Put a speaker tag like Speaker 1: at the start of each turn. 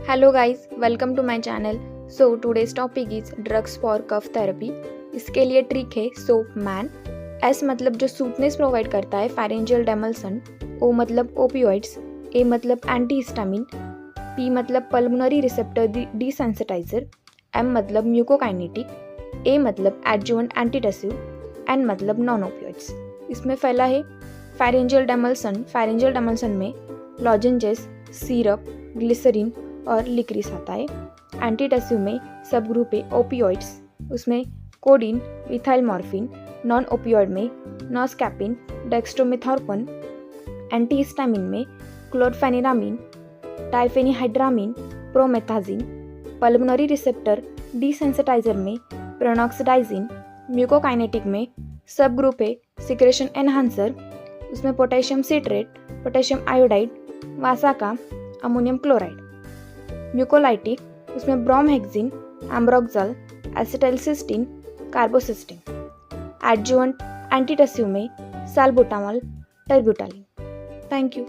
Speaker 1: Hello guys, welcome to my channel. So today's topic is drugs for cough therapy. इसके लिए trick है soap man. S मतलब जो सूटनेस provide करता है फेरेंजियल डेमल्सन, ओ मतलब ओपियोइड्स, ए मतलब एंटीहिस्टामिन, पी मतलब पल्मोनरी रिसेप्टर डिसेंसिटाइजर, एम मतलब म्यूकोकाइनेटिक, ए मतलब एडजुवेंट एंटीटसिव, एन मतलब नॉन ओपियोइड्स। इसमें पहला है फेरेंजियल डेमल्सन। फेरेंजियल डेमल्सन में लॉजेंजेस, सिरप, ग्लिसरीन और लिक्रिस आता है। एंटीटसिव में सब ग्रुप है ओपियोइड्स, उसमें codeine, methyl morphine. Non opioid में नॉस्कैपिन, डेक्स्ट्रोमेथॉर्पन। एंटीहिस्टामिन में chlorpheniramine, diphenhydramine, promethazine. Pulmonary receptor desensitizer में प्रोनॉक्सिडाइजिन। म्यूकोकाइनेटिक में सब ग्रुप है सिक्रेशन एनहांसर, उसमें potassium citrate, potassium iodide, vasaka, ammonium chloride. Mucolytic उसमें bromhexine, ambroxol, acetylcysteine, carbocisteine. Adjuvant antitussive में salbutamol, टर्ब्यूटालिन। Thank you.